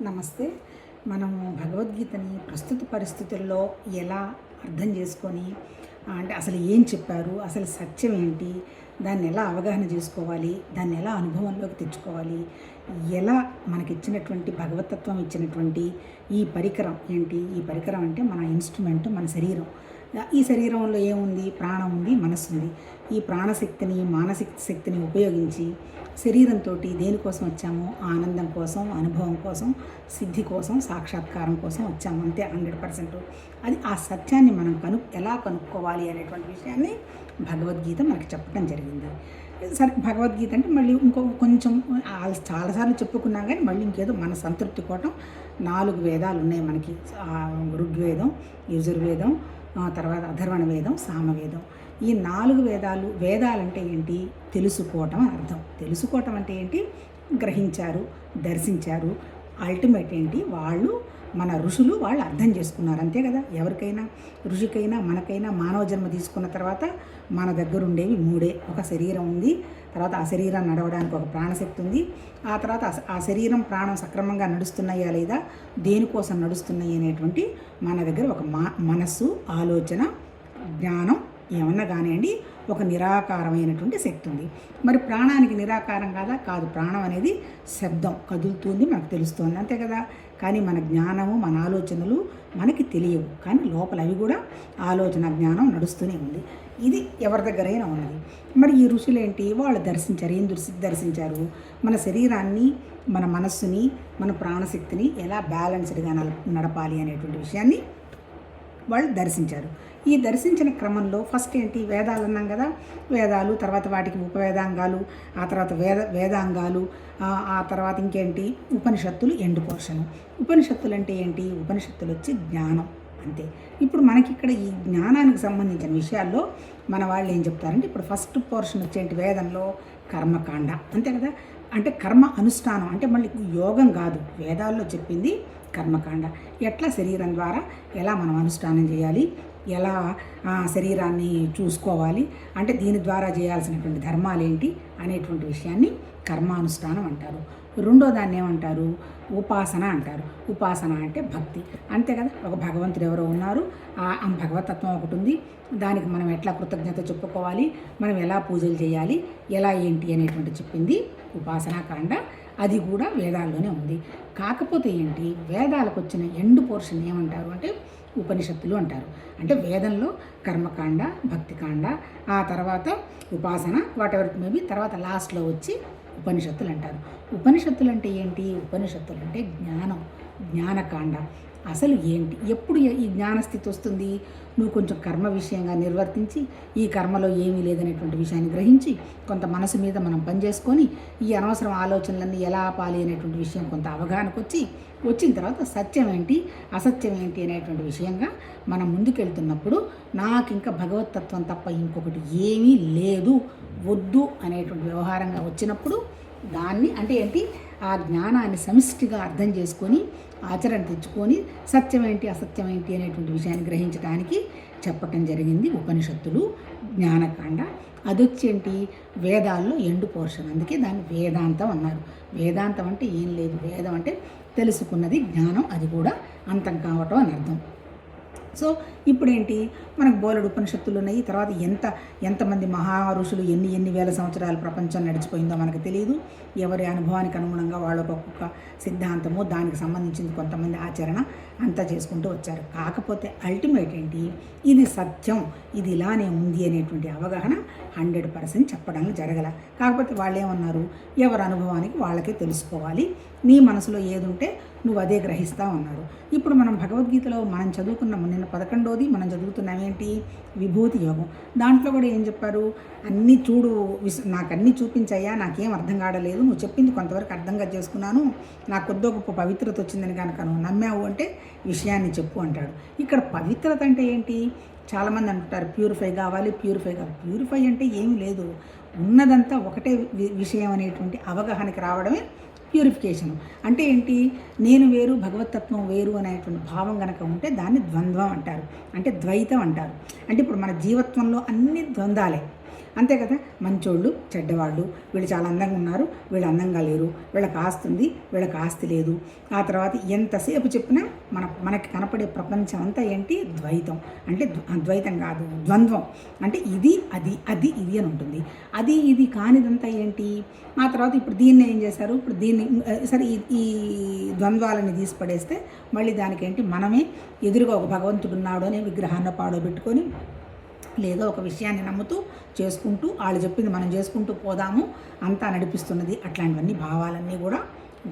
నమస్తే. మనము భగవద్గీతని ప్రస్తుత పరిస్థితుల్లో ఎలా అర్థం చేసుకొని అంటే అసలు ఏం చెప్పారు, అసలు సత్యం ఏంటి, దాన్ని ఎలా అవగాహన చేసుకోవాలి, దాన్ని ఎలా అనుభవంలోకి తెచ్చుకోవాలి, ఎలా మనకిచ్చినటువంటి భగవతత్వం ఇచ్చినటువంటి ఈ పరికరం ఏంటి, ఈ పరికరం అంటే మన ఇన్స్ట్రుమెంట్, మన శరీరం. ఈ శరీరంలో ఏముంది, ప్రాణం ఉంది, మనస్సు ఉంది. ఈ ప్రాణశక్తిని, మానసిక శక్తిని ఉపయోగించి శరీరంతో దేనికోసం వచ్చామో ఆనందం కోసం, అనుభవం కోసం, సిద్ధి కోసం, సాక్షాత్కారం కోసం వచ్చాము, అంతే 100%. అది ఆ సత్యాన్ని మనం ఎలా కనుక్కోవాలి అనేటువంటి విషయాన్ని భగవద్గీత మనకి చెప్పడం జరిగింది. సరే, భగవద్గీత అంటే మళ్ళీ కొంచెం చాలాసార్లు చెప్పుకున్నాం, కానీ మళ్ళీ ఇంకేదో మన సంతృప్తి కోసం 4 వేదాలు ఉన్నాయి మనకి. ఋగ్వేదం, యజుర్వేదం, తర్వాత అథర్వణ వేదం, సామవేదం. ఈ 4 వేదాలంటే ఏంటి, తెలుసుకోవటం అని అర్థం. తెలుసుకోవటం అంటే ఏంటి, గ్రహించారు, దర్శించారు. అల్టిమేట్ ఏంటి, మన ఋషులు వాళ్ళు అర్థం చేసుకున్నారు, అంతే కదా. ఎవరికైనా, ఋషికైనా, మనకైనా మానవ జన్మ తీసుకున్న తర్వాత మన దగ్గర ఉండేవి 3. ఒక శరీరం ఉంది, తర్వాత ఆ శరీరం నడవడానికి ఒక ప్రాణశక్తి ఉంది, ఆ తర్వాత ఆ శరీరం, ప్రాణం సక్రమంగా నడుస్తున్నాయా లేదా, దేనికోసం నడుస్తున్నాయి అనేటువంటి మన దగ్గర ఒక మనస్సు, ఆలోచన, జ్ఞానం ఏమన్నా కానివ్వండి, ఒక నిరాకారమైనటువంటి శక్తి ఉంది. మరి ప్రాణానికి నిరాకారం కాదు. ప్రాణం అనేది శబ్దం, కదులుతుంది, మనకు తెలుస్తుంది, అంతే కదా. కానీ మన జ్ఞానము, మన ఆలోచనలు మనకి తెలియవు, కానీ లోపల అవి కూడా ఆలోచన, జ్ఞానం నడుస్తూనే ఉంది. ఇది ఎవరి దగ్గరైనా ఉన్నది. మరి ఈ ఋషులేంటి, వాళ్ళు దర్శించారు. ఏం దర్శించారు, మన శరీరాన్ని, మన మనస్సుని, మన ప్రాణశక్తిని ఎలా బ్యాలెన్స్డ్గా నడపాలి అనేటువంటి విషయాన్ని వాళ్ళు దర్శించారు. ఈ దర్శించిన క్రమంలో ఫస్ట్ ఏంటి, వేదాలు అన్నాం కదా. వేదాలు, తర్వాత వాటికి ఉపవేదాంగాలు, ఆ తర్వాత వేదాంగాలు, ఆ తర్వాత ఇంకేంటి, ఉపనిషత్తులు, ఎండ్ పోర్షను. ఉపనిషత్తులు అంటే ఏంటి, ఉపనిషత్తులు వచ్చి జ్ఞానం, అంతే. ఇప్పుడు మనకి ఇక్కడ ఈ జ్ఞానానికి సంబంధించిన విషయాల్లో మన వాళ్ళు ఏం చెప్తారంటే, ఇప్పుడు ఫస్ట్ పోర్షన్ వచ్చేంటి వేదంలో కర్మకాండ, అంతే కదా. అంటే కర్మ అనుష్ఠానం, అంటే మళ్ళీ యోగం కాదు, వేదాల్లో చెప్పింది కర్మకాండ. ఎట్లా శరీరం ద్వారా ఎలా మనం అనుష్ఠానం చేయాలి, ఎలా శరీరాన్ని చూసుకోవాలి, అంటే దీని ద్వారా చేయాల్సినటువంటి ధర్మాలు ఏంటి అనేటువంటి విషయాన్ని కర్మానుష్ఠానం అంటారు. రెండో దాన్ని ఏమంటారు, ఉపాసన అంటారు. ఉపాసన అంటే భక్తి, అంతే కదా. ఒక భగవంతుడు ఎవరో ఉన్నారు, ఆ భగవతత్వం ఒకటి ఉంది, దానికి మనం ఎట్లా కృతజ్ఞత చెప్పుకోవాలి, మనం ఎలా పూజలు చేయాలి, ఎలా ఏంటి అనేటువంటి చెప్పింది ఉపాసనాకాండ. అది కూడా వేదాల్లోనే ఉంది. కాకపోతే ఏంటి, వేదాలకు వచ్చిన ఎండ్ పోర్షన్ ఏమంటారు అంటే ఉపనిషత్తులు అంటారు. అంటే వేదంలో కర్మకాండ, భక్తికాండ, ఆ తర్వాత ఉపాసన, వాటెవర్ మేబీ, తర్వాత లాస్ట్లో వచ్చి ఉపనిషత్తులు అంటారు. ఉపనిషత్తులు అంటే ఏంటి, ఉపనిషత్తులు అంటే జ్ఞానం, జ్ఞానకాండ. అసలు ఏంటి, ఎప్పుడు ఈ జ్ఞానస్థితి వస్తుంది, నువ్వు కొంచెం కర్మ విషయంగా నిర్వర్తించి, ఈ కర్మలో ఏమీ లేదనేటువంటి విషయాన్ని గ్రహించి, కొంత మనసు మీద మనం పనిచేసుకొని, ఈ అనవసరం ఆలోచనలన్నీ ఎలా ఆపాలి అనేటువంటి విషయం కొంత అవగాహనకు వచ్చిన తర్వాత సత్యం ఏంటి, అసత్యం ఏంటి అనేటువంటి విషయంగా మనం ముందుకెళ్తున్నప్పుడు, నాకు ఇంకా భగవతత్వం తప్ప ఇంకొకటి ఏమీ లేదు, వద్దు అనేటువంటి వ్యవహారంగా వచ్చినప్పుడు, దాన్ని అంటే ఏంటి, ఆ జ్ఞానాన్ని సమిష్టిగా అర్థం చేసుకొని ఆచరణ తెచ్చుకొని సత్యం ఏంటి, అసత్యం ఏంటి అనేటువంటి విషయాన్ని గ్రహించడానికి చెప్పటం జరిగింది ఉపనిషత్తులు, జ్ఞానకాండ. అదొచ్చేంటి, వేదాల్లో ఎండు పోర్షన్, అందుకే దాన్ని వేదాంతం అన్నారు. వేదాంతం అంటే ఏం లేదు, వేదం అంటే తెలుసుకున్నది, జ్ఞానం, అది కూడా అంతం కావటం అని అర్థం. సో ఇప్పుడేంటి, మనకు బోలెడు ఉపనిషత్తులు ఉన్నాయి. తర్వాత ఎంతమంది మహా ఋషులు ఎన్ని వేల సంవత్సరాలు ప్రపంచం నడిచిపోయిందో మనకు తెలియదు. ఎవరి అనుభవానికి అనుగుణంగా వాళ్ళు ఒక్కొక్క సిద్ధాంతము, దానికి సంబంధించింది కొంతమంది ఆచరణ అంతా చేసుకుంటూ వచ్చారు. కాకపోతే అల్టిమేట్ ఏంటి, ఇది సత్యం, ఇది ఇలానే ఉంది అనేటువంటి అవగాహన 100% చెప్పడం జరగల. కాకపోతే వాళ్ళు ఏమన్నారు, ఎవరి అనుభవానికి వాళ్ళకే తెలుసుకోవాలి, నీ మనసులో ఏది ఉంటే నువ్వు అదే గ్రహిస్తా ఉన్నారు. ఇప్పుడు మనం భగవద్గీతలో మనం చదువుకున్నాము, నిన్న 11వది మనం చదువుతున్నాం ఏంటి, విభూతి యోగం. దాంట్లో కూడా ఏం చెప్పారు, అన్నీ చూడు, నాకు అన్నీ చూపించయ్యా, నాకేం అర్థం కావడలేదు, నువ్వు చెప్పింది కొంతవరకు అర్థంగా చేసుకున్నాను, నాకు కొద్దో గొప్ప పవిత్రత వచ్చిందని కనుక నువ్వు నమ్మావు అంటే విషయాన్ని చెప్పు అంటాడు. ఇక్కడ పవిత్రత అంటే ఏంటి, చాలామంది అంటారు ప్యూరిఫై కావాలి. ప్యూరిఫై అంటే ఏమీ లేదు, ఉన్నదంతా ఒకటే విషయం అనేటువంటి అవగాహనకి రావడమే ప్యూరిఫికేషన్. అంటే ఏంటి, నేను వేరు, భగవతత్వం వేరు అనేటువంటి భావం కనుక ఉంటే దాన్ని ద్వంద్వం అంటారు, అంటే ద్వైతం అంటారు. అంటే ఇప్పుడు మన జీవత్వంలో అన్ని ద్వంద్వాలే, అంతే కదా. మంచోళ్ళు చెడ్డవాళ్ళు, వీళ్ళు చాలా అందంగా ఉన్నారు, వీళ్ళు అందంగా లేరు, వీళ్ళకి ఆస్తి ఉంది, వీళ్ళకి ఆస్తి లేదు. ఆ తర్వాత ఎంతసేపు చెప్పినా మనకి కనపడే ప్రపంచం అంతా ఏంటి? ద్వైతం. అంటే ద్వైతం కాదు, ద్వంద్వం. అంటే ఇది అది, అది ఇది అని ఉంటుంది. అది ఇది కానిదంతా ఏంటి? ఆ తర్వాత ఇప్పుడు దీన్ని ఏం చేశారు? ఇప్పుడు దీన్ని సరే ఈ ద్వంద్వాలని తీసి పడేస్తే మళ్ళీ దానికి ఏంటి? మనమే ఎదురుగా ఒక భగవంతుడు ఉన్నాడు అనే విగ్రహాన్ని పాడోబెట్టుకొని లేదో ఒక విషయాన్ని నమ్ముతూ చేసుకుంటూ వాళ్ళు చెప్పింది మనం చేసుకుంటూ పోదాము అంతా నడిపిస్తున్నది. అట్లాంటివన్నీ భావాలన్నీ కూడా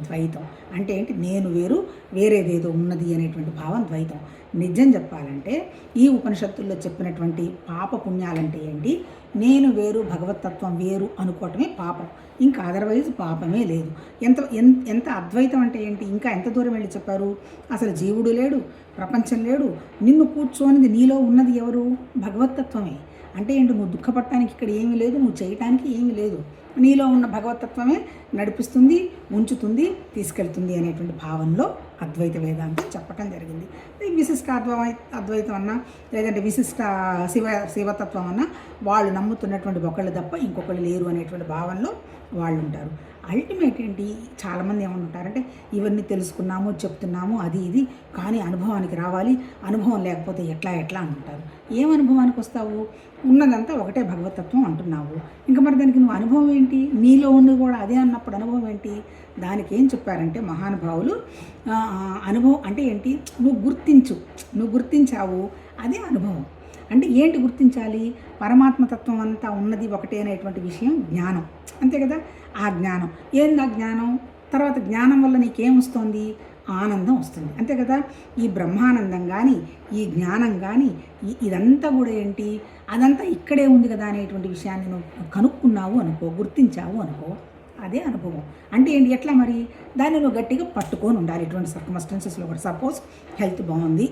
ద్వైతం. అంటే ఏంటి? నేను వేరు, వేరేదేదో ఉన్నది అనేటువంటి భావం ద్వైతం. నిజం చెప్పాలంటే ఈ ఉపనిషత్తుల్లో చెప్పినటువంటి పాప పుణ్యాలంటే ఏంటి? నేను వేరు, భగవతత్వం వేరు అనుకోవటమే పాపం. ఇంకా అదర్వైజ్ పాపమే లేదు. ఎంత అద్వైతం అంటే ఏంటి? ఇంకా ఎంత దూరం వెళ్ళి చెప్పారు? అసలు జీవుడు లేడు, ప్రపంచం లేడు, నిన్ను కూర్చోనిది నీలో ఉన్నది ఎవరు? భగవతత్వమే. అంటే ఏంటి? నువ్వు దుఃఖపడటానికి ఇక్కడ ఏమీ లేదు, నువ్వు చేయటానికి ఏమీ లేదు. నీలో ఉన్న భగవతత్వమే నడిపిస్తుంది, ఉంచుతుంది, తీసుకెళ్తుంది అనేటువంటి భావనలో అద్వైత వేదాంతం చెప్పటం జరిగింది. విశిష్ట అద్వైతం అన్నా లేదంటే విశిష్ట శివతత్వం అన్నా వాళ్ళు నమ్ముతున్నటువంటి ఒకళ్ళు తప్ప ఇంకొకళ్ళు లేరు అనేటువంటి భావనలో వాళ్ళు ఉంటారు. అల్టిమేట్ ఏంటి? చాలామంది ఏమంటారంటే ఇవన్నీ తెలుసుకున్నాము, చెప్తున్నాము, అది ఇది, కానీ అనుభవానికి రావాలి, అనుభవం లేకపోతే ఎట్లా అంటారు. ఏం అనుభవానికి వస్తావు? ఉన్నదంతా ఒకటే భగవతత్వం అంటున్నావు, ఇంకా మరి దానికి నువ్వు అనుభవం ఏంటి? నీలో ఉన్నది కూడా అదే అన్నప్పుడు అనుభవం ఏంటి? దానికి ఏం చెప్పారంటే మహానుభావులు, అనుభవం అంటే ఏంటి? నువ్వు గుర్తించావు, అదే అనుభవం. అంటే ఏంటి గుర్తించాలి? పరమాత్మతత్వం అంతా ఉన్నది ఒకటే అనేటువంటి విషయం జ్ఞానం, అంతే కదా. ఆ జ్ఞానం ఏంది? ఆ జ్ఞానం తర్వాత జ్ఞానం వల్ల నీకేం వస్తుంది? ఆనందం వస్తుంది, అంతే కదా. ఈ బ్రహ్మానందం కానీ, ఈ జ్ఞానం కానీ, ఇదంతా కూడా ఏంటి? అదంతా ఇక్కడే ఉంది కదా అనేటువంటి విషయాన్ని నువ్వు కనుక్కున్నావు అనుకో, గుర్తించావు అనుకో, అదే అనుభవం. అంటే ఏంటి? ఎట్లా మరి? దాన్ని నువ్వు గట్టిగా పట్టుకొని ఉండాలి. ఇటువంటి సర్కమస్టెన్సెస్లో కూడా సపోజ్ హెల్త్ బాగుంది,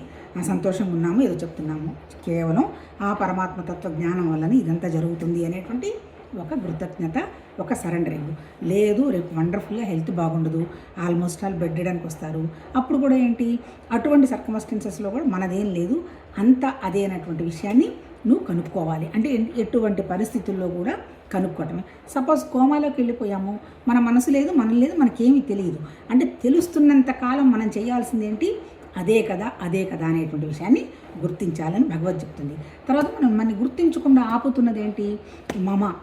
సంతోషంగా ఉన్నాము, ఏదో చెప్తున్నాము, కేవలం ఆ పరమాత్మతత్వ జ్ఞానం వల్లనే ఇదంతా జరుగుతుంది అనేటువంటి ఒక కృతజ్ఞత, ఒక సరెండరింగ్. లేదు రేపు వండర్ఫుల్గా హెల్త్ బాగుండదు, ఆల్మోస్ట్ ఆల్ బెడ్ రిడన్కి వస్తారు, అప్పుడు కూడా ఏంటి? అటువంటి సర్కమస్టెన్సెస్లో కూడా మనదేం లేదు, అంతా అదే అనేటువంటి విషయాన్ని నువ్వు కనుక్కోవాలి. అంటే ఎటువంటి పరిస్థితుల్లో కూడా కనుక్కోవటమే. సపోజ్ కోమాలోకి వెళ్ళిపోయాము, మన మనసు లేదు, మనం లేదు, మనకేమీ తెలియదు అంటే తెలుస్తున్నంత కాలం మనం చేయాల్సింది ఏంటి? అదే కదా అనేటువంటి విషయాన్ని గుర్తించాలని భగవద్ చెప్తుంది. తర్వాత మనం గుర్తించకుండా ఆపుతున్నది ఏంటి?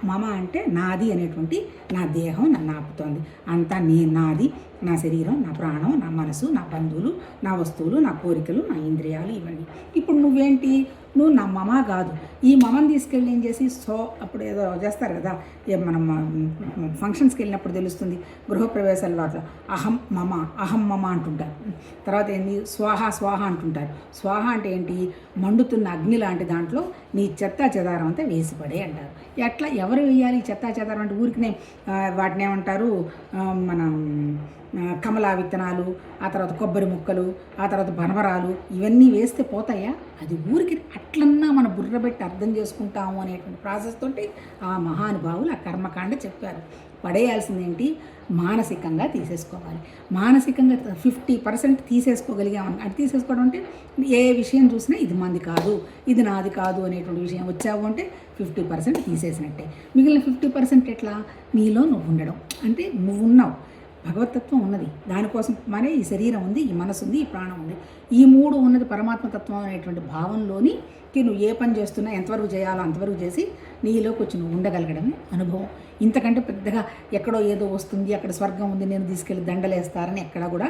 మమ అంటే నాది అనేటువంటి నా దేహం నన్ను ఆపుతోంది. అంతా నాది, నా శరీరం, నా ప్రాణం, నా మనసు, నా బంధువులు, నా వస్తువులు, నా కోరికలు, నా ఇంద్రియాలు, ఇవన్నీ. ఇప్పుడు నువ్వేంటి? నువ్వు నా మమ కాదు. ఈ మమని తీసుకెళ్ళి ఏం చేసి అప్పుడు ఏదో చేస్తారు కదా, మనం ఫంక్షన్స్కి వెళ్ళినప్పుడు తెలుస్తుంది, గృహప్రవేశాల వాటిలో అహం మమ అంటుంటారు. తర్వాత ఏంటి? స్వాహ అంటుంటారు. స్వాహ అంటే ఏంటి? మండుతున్న అగ్ని లాంటి దాంట్లో నీ చెత్తా చెదారం అంతా వేసిపడే అంటారు. ఎట్లా? ఎవరు వేయాలి చెత్తా చెదారం? అంటే ఊరికినే వాటిని ఏమంటారు? మనం కమలా విత్తనాలు, ఆ తర్వాత కొబ్బరి ముక్కలు, ఆ తర్వాత బనవరాలు, ఇవన్నీ వేస్తే పోతాయా? అది ఊరికి అట్లన్నా మన బుర్రబెట్టి అర్థం చేసుకుంటాము అనేటువంటి ప్రాసెస్ తోటి ఆ మహానుభావులు ఆ కర్మకాండ చెప్పారు. పడేయాల్సిందేంటి? మానసికంగా తీసేసుకోవాలి. మానసికంగా 50% తీసేసుకోగలిగామని, అది తీసేసుకోవడం అంటే ఏ విషయం చూసినా ఇది మంది కాదు, ఇది నాది కాదు అనేటువంటి విషయం వచ్చావు అంటే 50% తీసేసినట్టే. మిగిలిన 50% ఎట్లా? నీలో నువ్వు ఉండడం. అంటే నువ్వు ఉన్నావు, భగవతత్వం ఉన్నది, దానికోసం మరే ఈ శరీరం ఉంది, ఈ మనసు ఉంది, ఈ ప్రాణం ఉంది, ఈ మూడు ఉన్నది పరమాత్మతత్వం అనేటువంటి భావంలోని నువ్వు ఏ పని చేస్తున్నా ఎంతవరకు చేయాలో అంతవరకు చేసి నీలోకి వచ్చి నువ్వు ఉండగలగడమే అనుభవం. ఇంతకంటే పెద్దగా ఎక్కడో ఏదో వస్తుంది, అక్కడ స్వర్గం ఉంది, నేను తీసుకెళ్ళి దండలేస్తారని ఎక్కడా కూడా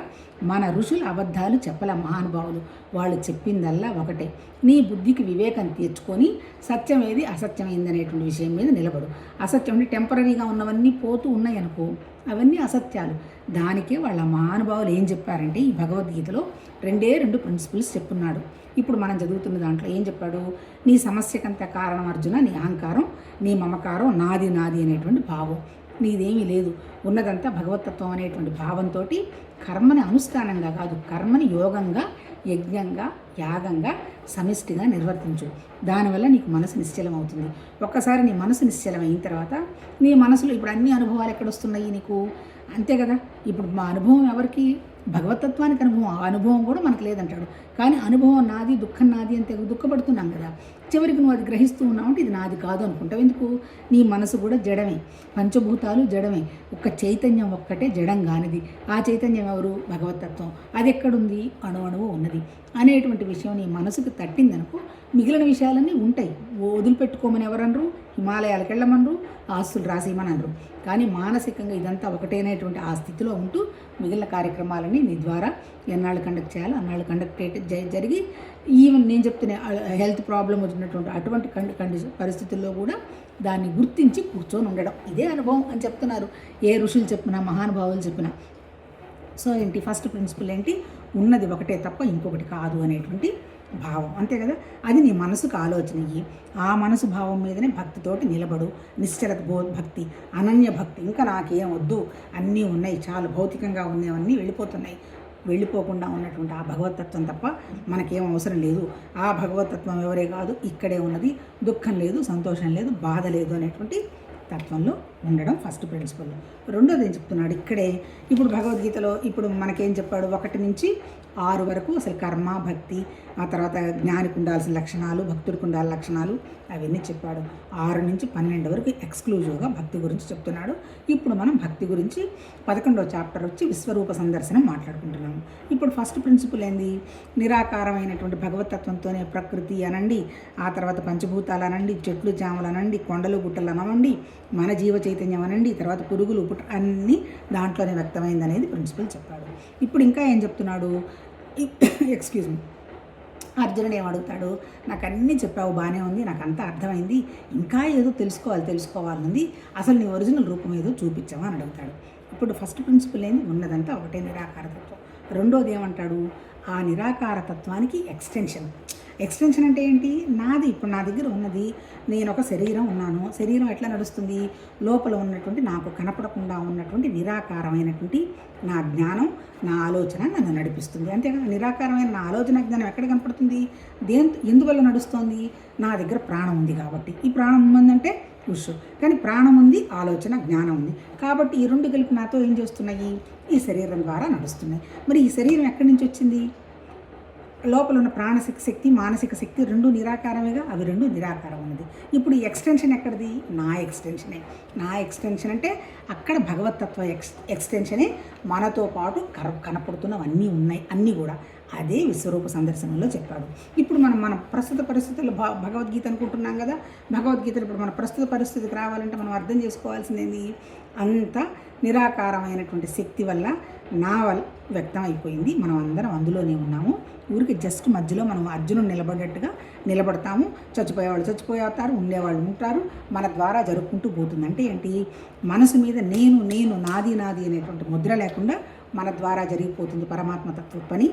మన ఋషులు అబద్ధాలు చెప్పల. మహానుభావులు వాళ్ళు చెప్పిందల్లా ఒకటే. నీ బుద్ధికి వివేకం తీర్చుకొని సత్యం ఏది అసత్యం ఏంది అనేటువంటి విషయం మీద నిలబడు. అసత్యం అంటే టెంపరీగా ఉన్నవన్నీ పోతూ ఉన్నాయి అనుకో, అవన్నీ అసత్యాలు. దానికే వాళ్ళ మహానుభావులు ఏం చెప్పారంటే ఈ భగవద్గీతలో 2 ప్రిన్సిపల్స్ చెప్పున్నాడు. ఇప్పుడు మనం చదువుతున్న దాంట్లో ఏం చెప్పాడు? నీ సమస్యకంత కారణం అర్జున నీ అహంకారం, నీ మమకారం, నాది అనేటువంటి భావం. నీదేమీ లేదు, ఉన్నదంతా భగవతత్వం అనేటువంటి భావంతో కర్మని అనుష్ఠానంగా కాదు, కర్మని యోగంగా, యజ్ఞంగా, యాగంగా, సమిష్టిగా నిర్వర్తించు. దానివల్ల నీకు మనసు నిశ్చలం అవుతుంది. ఒక్కసారి నీ మనసు నిశ్చలమైన తర్వాత నీ మనసులో ఇప్పుడు అన్ని అనుభవాలు ఎక్కడొస్తున్నాయి నీకు? అంతే కదా. ఇప్పుడు మా అనుభవం ఎవరికి? భగవతత్వానికి అనుభవం, ఆ అనుభవం కూడా మనకు లేదంటాడు. కానీ అనుభవం నాది, దుఃఖం నాది అంటే దుఃఖపడుతున్నాం కదా. చివరికి నువ్వు అది గ్రహిస్తూ ఉన్నావు అంటే ఇది నాది కాదు అనుకుంటావు. ఎందుకు? నీ మనసు కూడా జడమే, పంచభూతాలు జడమే, ఒక్క చైతన్యం ఒక్కటే జడం కానిది. ఆ చైతన్యం ఎవరు? భగవతత్వం. అది ఎక్కడుంది? అణువు ఉన్నది అనేటువంటి విషయం నీ మనసుకు తట్టిందనుకో, మిగిలిన విషయాలన్నీ ఉంటాయి. వదిలిపెట్టుకోమని ఎవరనరు, హిమాలయాలకు వెళ్ళమనరు, ఆస్తులు రాసేయమనరు. కానీ మానసికంగా ఇదంతా ఒకటేనేటువంటి ఆ స్థితిలో ఉంటూ మిగిలిన కార్యక్రమాలన్నీ నీ ద్వారా ఎన్నాళ్ళు కండక్ట్ చేయాలో అన్నాళ్ళు కండక్ట్ జరిగి, ఈవెన్ నేను చెప్తున్నా హెల్త్ ప్రాబ్లం వచ్చినటువంటి అటువంటి పరిస్థితుల్లో కూడా దాన్ని గుర్తించి కూర్చొని ఉండడం, ఇదే అనుభవం అని చెప్తున్నారు ఏ ఋషులు చెప్పినా, మహానుభావులు చెప్పినా. సో ఏంటి? ఫస్ట్ ప్రిన్సిపల్ ఏంటి? ఉన్నది ఒకటే తప్ప ఇంకొకటి కాదు అనేటువంటి భావం, అంతే కదా. అది నీ మనసుకు ఆలోచన ఇయ్యి. ఆ మనసు భావం మీదనే భక్తితోటి నిలబడు. నిశ్చల భక్తి, అనన్య భక్తి. ఇంకా నాకేం వద్దు, అన్నీ ఉన్నాయి, చాలు, భౌతికంగా ఉన్నవన్నీ వెళ్ళిపోతున్నాయి, వెళ్ళిపోకుండా ఉన్నటువంటి ఆ భగవతత్వం తప్ప మనకేం అవసరం లేదు. ఆ భగవతత్వం ఎవరే కాదు, ఇక్కడే ఉన్నది, దుఃఖం లేదు, సంతోషం లేదు, బాధ లేదు అనేటువంటి తత్వంలో ఉండడం ఫస్ట్ ప్రిన్సిపల్. రెండోది ఏం చెప్తున్నాడు ఇక్కడే, ఇప్పుడు భగవద్గీతలో ఇప్పుడు మనకేం చెప్పాడు? 1 నుంచి 6 వరకు అసలు కర్మ, భక్తి, ఆ తర్వాత జ్ఞానికి ఉండాల్సిన లక్షణాలు, భక్తుడికి ఉండాల్సిన లక్షణాలు అవన్నీ చెప్పాడు. 6 నుంచి 12 వరకు ఎక్స్క్లూజివ్గా భక్తి గురించి చెప్తున్నాడు. ఇప్పుడు మనం భక్తి గురించి 11వ చాప్టర్ వచ్చి విశ్వరూప సందర్శనం మాట్లాడుకుంటున్నాము. ఇప్పుడు ఫస్ట్ ప్రిన్సిపల్ ఏంది? నిరాకారమైనటువంటి భగవతత్వంతోనే ప్రకృతి అనండి, ఆ తర్వాత పంచభూతాలు అనండి, చెట్లు జాములు అనండి, కొండలు గుట్టలు అనండి, మన జీవ చైతన్యం అనండి, తర్వాత పురుగులు అన్నీ దాంట్లోనే వ్యక్తమైంది అనేది ప్రిన్సిపల్ చెప్పాడు. ఇప్పుడు ఇంకా ఏం చెప్తున్నాడు? ఎక్స్క్యూజ్ మీ, అర్జునుడు ఏమడుగుతాడు? నాకు అన్నీ చెప్పావు, బాగానే ఉంది, నాకు అంతా అర్థమైంది, ఇంకా ఏదో తెలుసుకోవాలనుంది, అసలు నీ ఒరిజినల్ రూపం ఏదో చూపించావా అని అడుగుతాడు. ఇప్పుడు ఫస్ట్ ప్రిన్సిపల్ ఏంది? ఉన్నదంతా ఒకటే నిరాకారతత్వం. రెండోది ఏమంటాడు? ఆ నిరాకారతత్వానికి ఎక్స్టెన్షన్ అంటే ఏంటి? నాది, ఇప్పుడు నా దగ్గర ఉన్నది, నేను ఒక శరీరం ఉన్నాను. శరీరం ఎట్లా నడుస్తుంది? లోపల ఉన్నటువంటి నాకు కనపడకుండా ఉన్నటువంటి నిరాకారమైనటువంటి నా జ్ఞానం, నా ఆలోచన నన్ను నడిపిస్తుంది. అంతేకాదు, నిరాకారమైన నా ఆలోచన జ్ఞానం ఎక్కడ కనపడుతుంది? ఎందువల్ల నడుస్తోంది? నా దగ్గర ప్రాణం ఉంది కాబట్టి. ఈ ప్రాణం ఉందంటే ఉష్, కానీ ప్రాణం ఉంది, ఆలోచన, జ్ఞానం ఉంది కాబట్టి ఈ రెండు కలిపి నాతో ఏం చేస్తున్నాయి? ఈ శరీరం ద్వారా నడుస్తున్నాయి. మరి ఈ శరీరం ఎక్కడి నుంచి వచ్చింది? లోపల ఉన్న ప్రాణశక్తి శక్తి, మానసిక శక్తి రెండు నిరాకారమేగా, అవి రెండు నిరాకారం ఉన్నది. ఇప్పుడు ఈ ఎక్స్టెన్షన్ ఎక్కడిది? నా ఎక్స్టెన్షన్ అంటే అక్కడ భగవతత్వ ఎక్స్టెన్షనే మనతో పాటు కనపడుతున్నవన్నీ ఉన్నాయి, అన్నీ కూడా అదే విశ్వరూప సందర్శనంలో చెప్పాడు. ఇప్పుడు మన ప్రస్తుత పరిస్థితుల్లో భగవద్గీత అనుకుంటున్నాం కదా. భగవద్గీతలు ఇప్పుడు మన ప్రస్తుత పరిస్థితికి రావాలంటే మనం అర్థం చేసుకోవాల్సింది అంత నిరాకారమైనటువంటి శక్తి వల్ల నా వల్ల వ్యక్తం అయిపోయింది. మనం అందరం అందులోనే ఉన్నాము. ఊరికి జస్ట్ మధ్యలో మనం అర్జునుడు నిలబడేట్టుగా నిలబడతాము. చచ్చిపోయేవాళ్ళు చచ్చిపోతారు, ఉండేవాళ్ళు ఉంటారు. మన ద్వారా జరుపుకుంటూ పోతుంది. అంటే ఏంటి? మనసు మీద నేను నాది అనేటువంటి ముద్ర లేకుండా మన ద్వారా జరిగిపోతుంది పరమాత్మ తత్వ పని,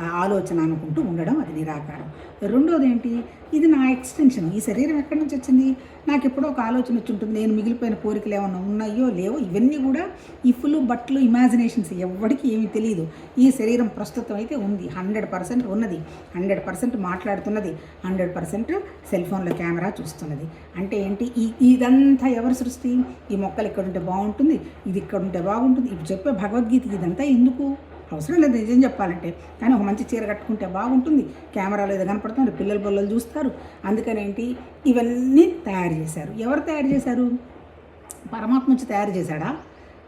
ఆ ఆలోచన అనుకుంటూ ఉండడం, అది నిరాకారం. రెండోది ఏంటి? ఇది నా ఎక్స్టెన్షన్. ఈ శరీరం ఎక్కడి నుంచి వచ్చింది? నాకు ఎప్పుడో ఒక ఆలోచన వచ్చి ఉంటుంది, నేను మిగిలిపోయిన కోరికలు ఏమన్నా ఉన్నాయో లేవో, ఇవన్నీ కూడా ఇఫ్లు బట్లు ఇమాజినేషన్స్, ఎవరికి ఏమీ తెలియదు. ఈ శరీరం ప్రస్తుతం అయితే ఉంది, 100% ఉన్నది, 100% మాట్లాడుతున్నది, 100% సెల్ ఫోన్లో కెమెరా చూస్తున్నది. అంటే ఏంటి? ఇదంతా ఎవరి సృష్టి? ఈ మొక్కలు ఇక్కడ ఉంటే బాగుంటుంది, ఇది ఇక్కడ ఉంటే బాగుంటుంది. ఇప్పుడు చెప్పే భగవద్గీత ఇదంతా ఎందుకు? అవసరం లేదు నిజం చెప్పాలంటే. కానీ ఒక మంచి చీర కట్టుకుంటే బాగుంటుంది, కెమెరాలో ఏదో కనపడుతుంది, పిల్లలు బొల్లలు చూస్తారు. అందుకనేంటి? ఇవన్నీ తయారు చేశారు. ఎవరు తయారు చేశారు? పరమాత్మ నుంచి తయారు చేశాడా?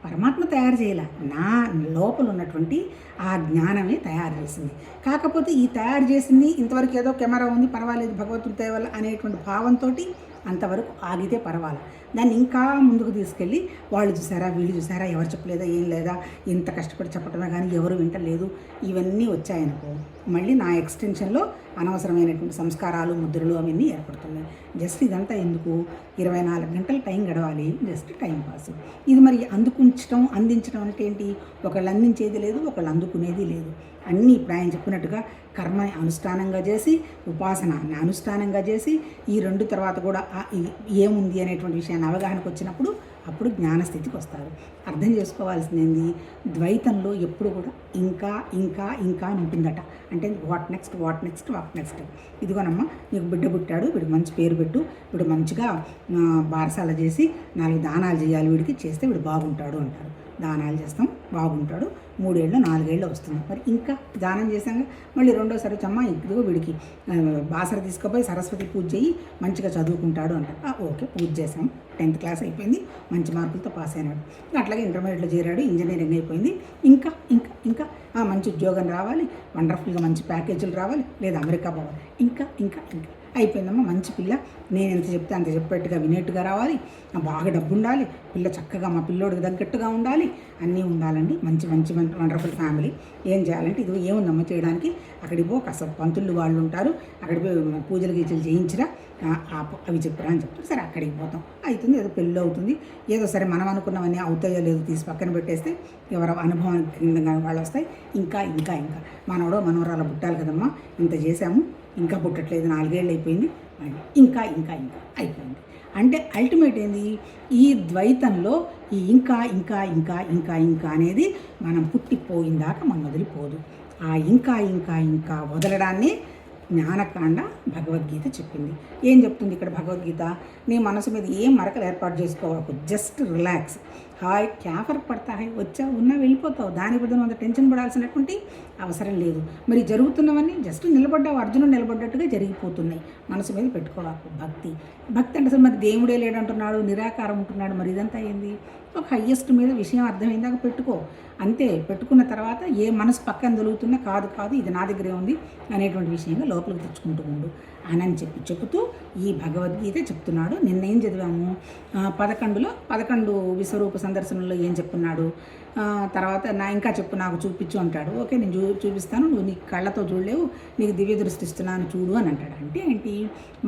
పరమాత్మ తయారు చేయలే, నా లోపల ఉన్నటువంటి ఆ జ్ఞానమే తయారు చేసింది. కాకపోతే ఈ తయారు చేసింది ఇంతవరకు ఏదో కెమెరా ఉంది, పర్వాలేదు, భగవంతుడి దయ వల్ల అనేటువంటి భావంతో అంతవరకు ఆగితే పర్వాలేదు. దాన్ని ఇంకా ముందుకు తీసుకెళ్ళి వాళ్ళు చూసారా, వీళ్ళు చూసారా, ఎవరు చెప్పలేదా, ఏం లేదా, ఇంత కష్టపడి చెప్పటమే కానీ ఎవరు వింటలేదు, ఇవన్నీ వచ్చాయనుకో మళ్ళీ నా ఎక్స్టెన్షన్లో అనవసరమైనటువంటి సంస్కారాలు, ముద్రలు అవన్నీ ఏర్పడుతున్నాయి. జస్ట్ ఇదంతా ఎందుకు? 24 గంటలు టైం గడవాలి, జస్ట్ టైం పాస్. ఇది మరి అందించడం అంటే ఏంటి? ఒకళ్ళు అందించేది లేదు, ఒకళ్ళు అందుకునేది లేదు. అన్నీ ఇప్పుడు ఆయన చెప్పినట్టుగా కర్మని అనుష్ఠానంగా చేసి, ఉపాసనాన్ని అనుష్ఠానంగా చేసి, ఈ రెండు తర్వాత కూడా ఏముంది అనేటువంటి విషయాన్ని అవగాహనకు వచ్చినప్పుడు అప్పుడు జ్ఞానస్థితికి వస్తారు. అర్థం చేసుకోవాల్సింది ద్వైతంలో ఎప్పుడు కూడా ఇంకా ఇంకా ఇంకా అని ఉంటుందట. అంటే వాట్ నెక్స్ట్. ఇదిగోనమ్మా, నీకు బిడ్డ పుట్టాడు, వీడికి మంచి పేరు పెట్టు, వీడు మంచిగా బారసాల చేసి 4 దానాలు చేయాలి, వీడికి చేస్తే వీడు బాగుంటాడు అంటారు. దానాలు చేస్తాం, బాగుంటాడు, 3 ఏళ్ళు 4 ఏళ్ళు వస్తుంది. మరి ఇంకా దానం చేశాక మళ్ళీ రెండోసారి వచ్చమ్మా ఇదిగో వీడికి బాసర తీసుకుపోయి సరస్వతి పూజ చేయి, మంచిగా చదువుకుంటాడు అంటారు. ఓకే, పూజ చేసాం, 10th క్లాస్ అయిపోయింది, మంచి మార్కులతో పాస్ అయినాడు. అట్లాగే ఇంటర్మీడియట్లో చేరాడు, ఇంజనీరింగ్ అయిపోయింది. ఇంకా ఇంకా ఇంకా మంచి ఉద్యోగం రావాలి, వండర్ఫుల్గా మంచి ప్యాకేజీలు రావాలి, లేదా అమెరికా పోవాలి, ఇంకా ఇంకా ఇంకా అయిపోయిందమ్మా. మంచి పిల్ల, నేను ఎంత చెప్తే అంత చెప్పేట్టుగా వినేట్టుగా రావాలి, బాగా డబ్బు ఉండాలి, పిల్ల చక్కగా మా పిల్లోడికి తగ్గట్టుగా ఉండాలి, అన్నీ ఉండాలండి. మంచి మంచి వండర్ఫుల్ ఫ్యామిలీ. ఏం చేయాలంటే ఇది ఏముందమ్మా చేయడానికి, అక్కడికి పో, కాస్త పంతులు వాళ్ళు ఉంటారు, అక్కడికి పోయి పూజలు గీజలు చేయించరా, అవి చెప్పరా అని చెప్తారు. సరే అక్కడికి పోతాం, అవుతుంది, ఏదో పెళ్ళి అవుతుంది, ఏదో సరే మనం అనుకున్నవన్నీ అవుతాయో లేదో తీసి పక్కన పెట్టేస్తే ఎవరో అనుభవం కింద వాళ్ళు వస్తాయి. ఇంకా ఇంకా ఇంకా మనవడో మనవరాలు పుట్టాలి కదమ్మా, ఇంత చేశాము, ఇంకా పుట్టట్లేదు, 4 ఏళ్ళు అయిపోయింది, ఇంకా ఇంకా ఇంకా అయిపోయింది. అంటే అల్టిమేట్ ఏంది, ఈ ద్వైతంలో ఈ ఇంకా ఇంకా ఇంకా ఇంకా ఇంకా అనేది మనం పుట్టిపోయిందాక మనం వదిలిపోదు. ఆ ఇంకా ఇంకా ఇంకా వదలడాన్ని జ్ఞానకాండ భగవద్గీత చెప్పింది. ఏం చెప్తుంది ఇక్కడ భగవద్గీత, నీ మనసు మీద ఏం మరకలు ఏర్పాటు చేసుకోవాలి, జస్ట్ రిలాక్స్, హాయ్ క్యా ఫర్క్ పడతా, హాయ్ వచ్చా ఉన్నా వెళ్ళిపోతావు, దాని బదులు అంత టెన్షన్ పడాల్సినటువంటి అవసరం లేదు. మరి జరుగుతున్నవన్నీ జస్ట్ నిలబడ్డావు, అర్జునుడు నిలబడ్డట్టుగా జరిగిపోతున్నాయి, మనసు మీద పెట్టుకోవాలి. భక్తి భక్తి అంటే అసలు మరి దేవుడే లేడంటున్నాడు, నిరాకారం ఉంటున్నాడు, మరి ఇదంతా ఏంది, ఒక హయ్యెస్ట్ మీద విషయం అర్థమైందాక పెట్టుకో అంతే. పెట్టుకున్న తర్వాత ఏ మనసు పక్కన దొరుకుతున్నా కాదు కాదు ఇది నా దగ్గరే ఉంది అనేటువంటి విషయంగా లోపలికి తెచ్చుకుంటూ ఉండు అని చెప్తూ ఈ భగవద్గీత చెప్తున్నాడు. నిన్నేం చదివాము, 11 విశ్వరూప సందర్శనంలో ఏం చెప్తున్నాడు, తర్వాత ఇంకా చెప్పు, నాకు చూపించు అంటాడు. ఓకే, నేను చూపిస్తాను, నువ్వు నీ కళ్ళతో చూడలేవు, నీకు దివ్య దృష్టి ఇస్తున్నాను చూడు అని అంటాడు. అంటే ఏంటి,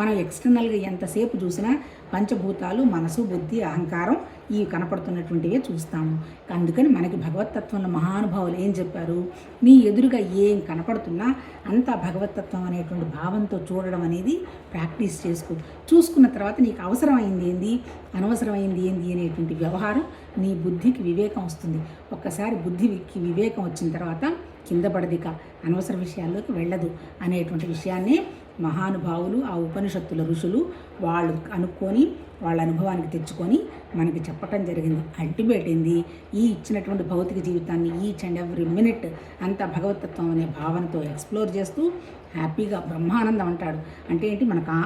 మనం ఎక్స్టర్నల్గా ఎంతసేపు చూసినా పంచభూతాలు, మనసు, బుద్ధి, అహంకారం ఇవి కనపడుతున్నటువంటివే చూస్తాము. అందుకని మనకి భగవత్తత్వంలో మహానుభావులు ఏం చెప్పారు, నీ ఎదురుగా ఏం కనపడుతున్నా అంతా భగవత్తత్వం అనేటువంటి భావంతో చూడడం అనేది ప్రాక్టీస్ చేసుకో. చూసుకున్న తర్వాత నీకు అవసరమైంది ఏంది, అనవసరమైంది ఏంది అనేటువంటి వ్యవహారం నీ బుద్ధికి వివేకం వస్తుంది. ఒక్కసారి బుద్ధికి వివేకం వచ్చిన తర్వాత కింద పడదిక అనవసర విషయాల్లోకి వెళ్ళదు అనేటువంటి విషయాన్ని మహానుభావులు, ఆ ఉపనిషత్తుల ఋషులు వాళ్ళు అనుకొని వాళ్ళ అనుభవానికి తెచ్చుకొని మనకి చెప్పటం జరిగింది. అల్టిమేట్ ఏంది, ఈ ఇచ్చినటువంటి భౌతిక జీవితాన్ని ఈచ్ అండ్ ఎవ్రీ మినిట్ అంతా భగవతత్వం అనే భావనతో ఎక్స్ప్లోర్ చేస్తూ హ్యాపీగా బ్రహ్మానందం అంటాడు. అంటే ఏంటి, మనకు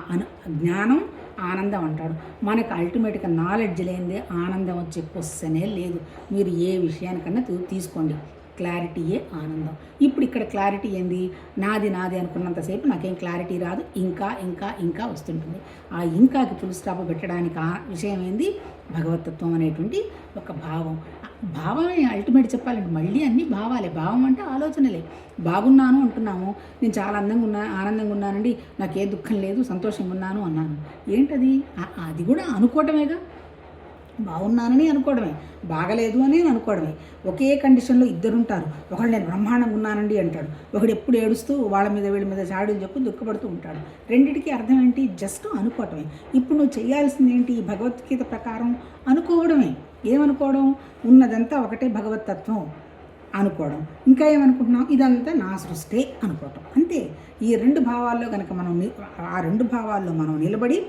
జ్ఞానం ఆనందం అంటాడు. మనకు అల్టిమేట్గా నాలెడ్జ్ లేనిదే ఆనందం వచ్చే క్వశ్చనే లేదు. మీరు ఏ విషయానికన్నా తీసుకోండి, క్లారిటీయే ఆనందం. ఇప్పుడు ఇక్కడ క్లారిటీ ఏంది, నాది అనుకున్నంతసేపు నాకేం క్లారిటీ రాదు, ఇంకా ఇంకా ఇంకా వస్తుంటుంది. ఆ ఇంకాకి ఫుల్ స్టాప్ పెట్టడానికి ఆ విషయం ఏంది, భగవతత్వం అనేటువంటి ఒక భావమే అల్టిమేట్ చెప్పాలంటే. మళ్ళీ అన్నీ భావాలే, భావం అంటే ఆలోచనలే. బాగున్నాను అంటున్నాము, నేను చాలా ఆనందంగా ఉన్నానండి, నాకే దుఃఖం లేదు, సంతోషంగా ఉన్నాను అన్నాను. ఏంటది, అది కూడా అనుకోవటమేగా. బాగున్నానని అనుకోవడమే, బాగలేదు అని అనుకోవడమే. ఒకే కండిషన్లో ఇద్దరుంటారు. ఒకడు నేను బ్రహ్మాండంగా ఉన్నానండి అంటాడు, ఒకడు ఎప్పుడు ఏడుస్తూ వీళ్ళ మీద చాడీలు చెప్పి దుఃఖపడుతూ ఉంటాడు. రెండిటికి అర్థం ఏంటి, జస్ట్ అనుకోవటమే. ఇప్పుడు నువ్వు చేయాల్సింది ఏంటి, భగవద్గీత ప్రకారం అనుకోవడమే. ఏమనుకోవడం, ఉన్నదంతా ఒకటే భగవతత్వం అనుకోవడం. ఇంకా ఏమనుకుంటున్నాం, ఇదంతా నా సృష్టి అనుకోవటం, అంతే. ఈ 2 భావాల్లో కనుక మనం ఆ 2 భావాల్లో మనం నిలబడి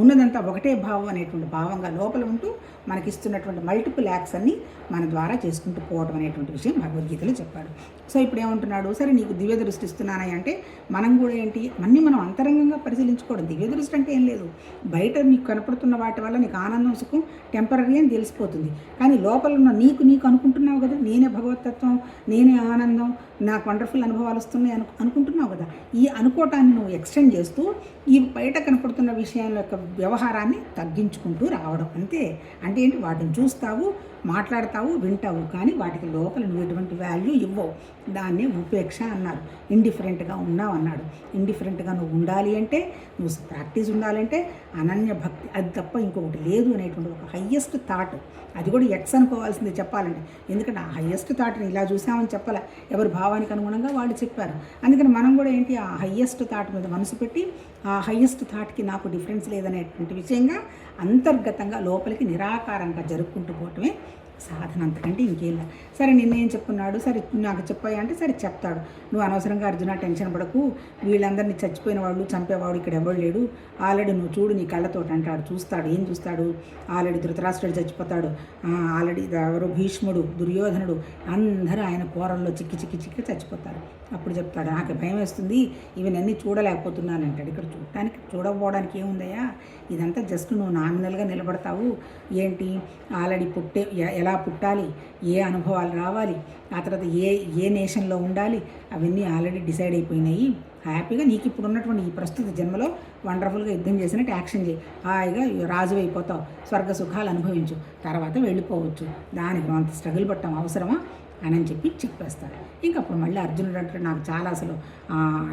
ఉన్నదంతా ఒకటే భావం అనేటువంటి భావంగా లోపల ఉంటూ మనకిస్తున్నటువంటి మల్టిపుల్ యాక్ట్స్ అన్నీ మన ద్వారా చేసుకుంటూ పోవటం అనేటువంటి విషయం భగవద్గీతలో చెప్పాడు. సో ఇప్పుడు ఏమంటున్నాడు, సరే నీకు దివ్య దృష్టి ఇస్తున్నానని అంటే మనం కూడా ఏంటి, అన్నీ మనం అంతరంగంగా పరిశీలించుకోవడం. దివ్య దృష్టి అంటే ఏం లేదు, బయట నీకు కనపడుతున్న వాటి వల్ల నీకు ఆనందం సుఖం టెంపరీ అని తెలిసిపోతుంది. కానీ లోపల ఉన్న నీకు అనుకుంటున్నావు కదా, నేనే భగవతత్వం, నేనే ఆనందం, నాకు వండర్ఫుల్ అనుభవాలు వస్తున్నాయి అనుకుంటున్నావు కదా. ఈ అనుకోవటాన్ని నువ్వు ఎక్స్టెండ్ చేస్తూ ఈ బయట కనపడుతున్న విషయాల యొక్క వ్యవహారాన్ని తగ్గించుకుంటూ రావడం, అంతే. అంటే ఏంటి, వాటిని చూస్తావు, మాట్లాడతావు, వింటావు, కానీ వాటికి లోపల నువ్వు ఎటువంటి వాల్యూ ఇవ్వవు. దాన్నే ఉపేక్ష అన్నారు. ఇండిఫరెంట్గా ఉన్నావు అన్నాడు. ఇండిఫరెంట్గా నువ్వు ఉండాలి అంటే, నువ్వు ప్రాక్టీస్ ఉండాలంటే అనన్య భక్తి, అది తప్ప ఇంకొకటి లేదు అనేటువంటి ఒక హయ్యెస్ట్ థాట్. అది కూడా ఎక్స్ అనుకోవాల్సింది చెప్పాలంటే, ఎందుకంటే ఆ హయ్యెస్ట్ థాట్ని ఇలా చూసామని చెప్పాలి, ఎవరి భావానికి అనుగుణంగా వాళ్ళు చెప్పారు. అందుకని మనం కూడా ఏంటి, ఆ హయ్యెస్ట్ థాట్ మీద మనసు పెట్టి ఆ హయ్యెస్ట్ థాట్కి నాకు డిఫరెన్స్ లేదనేటువంటి విషయంగా అంతర్గతంగా లోపలికి నిరాకారంగా జరుపుకుంటూ పోవటమే సాధన అంతకంటే ఇంకేం. సరే నిన్నేం చెప్పున్నాడు, సరే నాకు చెప్పాయి అంటే సరే చెప్తాడు. నువ్వు అనవసరంగా అర్జున టెన్షన్ పడకు, వీళ్ళందరినీ చచ్చిపోయిన వాళ్ళు చంపేవాడు ఇక్కడ ఎవరు లేడు, ఆల్రెడీ నువ్వు చూడు నీ కళ్ళతోటి అంటాడు. చూస్తాడు, ఏం చూస్తాడు, ఆల్రెడీ ధృతరాష్ట్రుడు చచ్చిపోతాడు, ఆల్రెడీ ఎవరు భీష్ముడు, దుర్యోధనుడు అందరూ ఆయన కూరల్లో చిక్కి చిక్కి చిక్కి చచ్చిపోతారు. అప్పుడు చెప్తాడు, నాకు భయం వేస్తుంది, ఇవన్నీ చూడలేకపోతున్నాను అంటాడు. ఇక్కడ చూడకపోవడానికి ఏముందయ్యా, ఇదంతా జస్ట్ నువ్వు నామినల్గా నిలబడతావు. ఏంటి ఆల్రెడీ ఎలా పుట్టాలి, ఏ అనుభవాలు రావాలి, ఆ తర్వాత ఏ నేషన్లో ఉండాలి, అవన్నీ ఆల్రెడీ డిసైడ్ అయిపోయినాయి. హ్యాపీగా నీకు ఇప్పుడు ఉన్నటువంటి ఈ ప్రస్తుత జన్మలో వండర్ఫుల్గా యుద్ధం చేసినట్టు యాక్షన్ చేయి, హాయిగా రాజు అయిపోతావు, స్వర్గ సుఖాలు అనుభవించు, తర్వాత వెళ్ళిపోవచ్చు, దానికి అంత స్ట్రగుల్ పట్టడం అవసరమా అని చెప్పేస్తాడు. ఇంకప్పుడు మళ్ళీ అర్జునుడు అంటే నాకు చాలా అసలు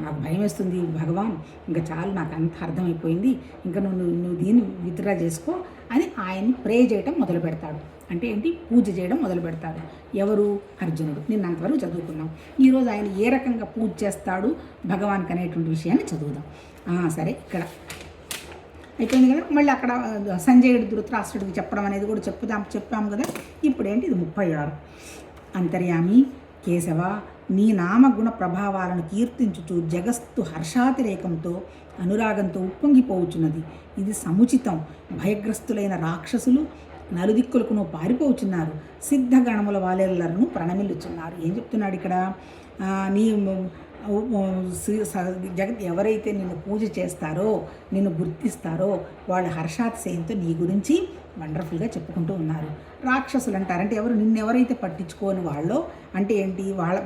నాకు భయం వేస్తుంది భగవాన్, ఇంకా చాలు నాకు అంత అర్థమైపోయింది, ఇంకా నువ్వు దీన్ని విత్డ్రా చేసుకో అని ఆయన్ని ప్రే చేయడం మొదలు పెడతాడు. అంటే ఏంటి, పూజ చేయడం మొదలు పెడతాడు. ఎవరు, అర్జునుడు. నిన్నంతవరకు చదువుకున్నాం. ఈరోజు ఆయన ఏ రకంగా పూజ చేస్తాడు భగవాన్కి అనేటువంటి విషయాన్ని చదువుదాం. సరే, ఇక్కడ అయిపోయింది కదా. మళ్ళీ అక్కడ సంజయుడు ధృతరాష్ట్రుడికి చెప్పడం అనేది కూడా చెప్పాము కదా. ఇప్పుడు ఏంటి, ఇది 36. అంతర్యామి కేశవ, నీ నామగుణ ప్రభావాలను కీర్తించుచు జగస్తు హర్షాతిరేకంతో అనురాగంతో ఉప్పొంగిపోవచ్చున్నది. ఇది సముచితం. భయగ్రస్తులైన రాక్షసులు నలుదిక్కులకు పారిపోవచ్చున్నారు, సిద్ధగణముల వాలెల్లరను ప్రణమిల్లుచున్నారు. ఏం చెప్తున్నాడు ఇక్కడ, నీ జగత్ ఎవరైతే నిన్ను పూజ చేస్తారో, నిన్ను గుర్తిస్తారో, వాళ్ళు హర్షాతిశయంతో నీ గురించి వండర్ఫుల్గా చెప్పుకుంటూ ఉన్నారు. రాక్షసులు అంటారంటే ఎవరు, నిన్నెవరైతే పట్టించుకోని వాళ్ళు అంటే ఏంటి,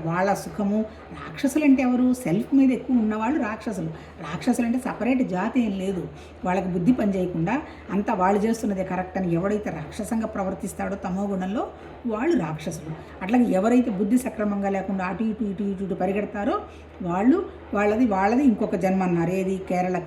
వాళ్ళ సుఖము. రాక్షసులు అంటే ఎవరు, సెల్ఫ్ మీద ఎక్కువ ఉన్నవాళ్ళు రాక్షసులు. రాక్షసులు అంటే సపరేట్ జాతి ఏం లేదు, వాళ్ళకి బుద్ధి పని చేయకుండా అంతా వాళ్ళు చేస్తున్నదే కరెక్ట్ అని ఎవడైతే రాక్షసంగా ప్రవర్తిస్తాడో తమో గుణంలో వాళ్ళు రాక్షసులు. అట్లాగే ఎవరైతే బుద్ధి సక్రమంగా లేకుండా అటు ఇటు ఇటు ఇటు ఇటు పరిగెడతారో వాళ్ళది ఇంకొక జన్మ అన్నారు. ఏది, కేరళ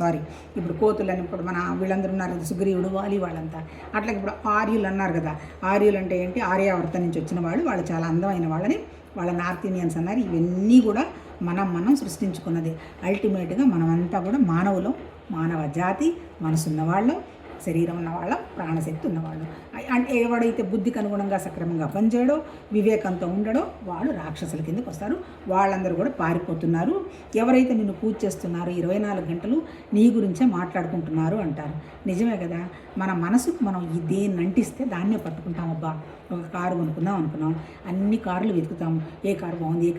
సారీ ఇప్పుడు కోతులని ఇప్పుడు మన వీళ్ళందరూ ఉన్నారు, సుగ్రీవుడు, వాలి, వాళ్ళంతా. అట్లాగే ఇప్పుడు ఆర్యులు అన్నారు కదా. ఆర్యులు అంటే ఏంటి, ఆర్యావర్త నుంచి వచ్చిన వాళ్ళు చాలా అందమైన వాళ్ళని వాళ్ళ నార్త్ ఇండియన్స్ అన్నారు. ఇవన్నీ కూడా మనం సృష్టించుకున్నది. అల్టిమేట్గా మనమంతా కూడా మానవులం, మానవ జాతి, మనసున్న వాళ్ళం, శరీరం ఉన్నవాళ్ళం, ప్రాణశక్తి ఉన్నవాళ్ళం. అంటే ఎవడైతే బుద్ధికి అనుగుణంగా సక్రమంగా పనిచేయడో, వివేకంతో ఉండడో వాళ్ళు రాక్షసుల కిందకు వస్తారు. వాళ్ళందరూ కూడా పారిపోతున్నారు. ఎవరైతే నిన్ను పూజ చేస్తున్నారో 24 గంటలు నీ గురించే మాట్లాడుకుంటున్నారు అంటారు. నిజమే కదా. మన మనసుకు మనం దేన్ని అంటిస్తే దాన్నే పట్టుకుంటాం. అబ్బా, ఒక కారు అనుకున్నాం, అన్ని కార్లు వెతుకుతాము, ఏ కారు బాగుంది, ఏ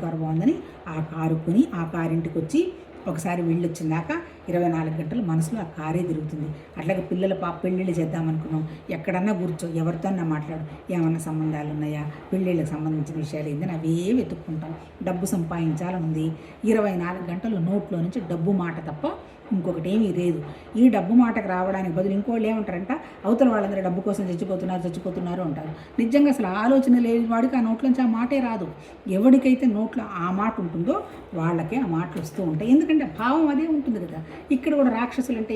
కారు బాగుందని ఆ కారు కొని ఆ కారింటికి వచ్చి ఒకసారి వెళ్ళొచ్చిందాక 24 గంటలు మనసులో ఆ కారే తిరుగుతుంది. అట్లాగే పిల్లల పెళ్ళిళ్ళు చేద్దామనుకున్నాం, ఎక్కడన్నా కూర్చో, ఎవరితోన్నా మాట్లాడు, ఏమన్నా సంబంధాలు ఉన్నాయా, పెళ్ళిళ్ళకి సంబంధించిన విషయాలు ఏందని అవే వెతుక్కుంటాం. డబ్బు సంపాదించాలని ఉంది, 24 గంటలు నోట్లో నుంచి డబ్బు మాట తప్ప ఇంకొకటి ఏమీ లేదు. ఈ డబ్బు మాటకు రావడానికి బదులు ఇంకోళ్ళు ఏమంటారంట, అవతల వాళ్ళందరూ డబ్బు కోసం చచ్చిపోతున్నారు అంటారు. నిజంగా అసలు ఆలోచన లేని వాడికి ఆ నోట్లోంచి ఆ మాటే రాదు. ఎవరికైతే నోట్లో ఆ మాట ఉంటుందో వాళ్ళకే ఆ మాటలు వస్తూ ఉంటాయి. ఎందుకంటే భావం అదే ఉంటుంది కదా. ఇక్కడ కూడా రాక్షసులు అంటే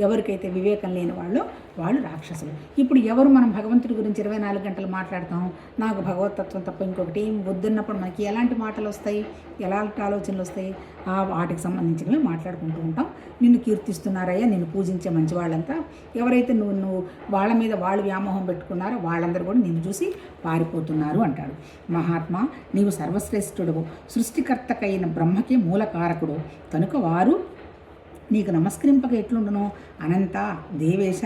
ఎవరికైతే వివేకం లేని వాళ్ళు రాక్షసులు. ఇప్పుడు ఎవరు మనం భగవంతుడి గురించి 24 గంటలు మాట్లాడతాం, నాకు భగవతత్వం తప్ప ఇంకొకటి ఏం వద్దన్నప్పుడు మనకి ఎలాంటి మాటలు వస్తాయి, ఎలాంటి ఆలోచనలు వస్తాయి, వాటికి సంబంధించినవి మాట్లాడుకుంటూ ఉంటాం. నిన్ను కీర్తిస్తున్నారయ్యా, నిన్ను పూజించే మంచి వాళ్ళంతా. ఎవరైతే నువ్వు వాళ్ళ మీద వాళ్ళు వ్యామోహం పెట్టుకున్నారో వాళ్ళందరూ కూడా నిన్ను చూసి పారిపోతున్నారు అంటాడు. మహాత్మా, నీవు సర్వశ్రేష్ఠుడవు, సృష్టికర్తకైన బ్రహ్మకే మూలకారకుడు కనుక వారు నీకు నమస్కరింపక ఎట్లుండును. అనంత దేవేశ,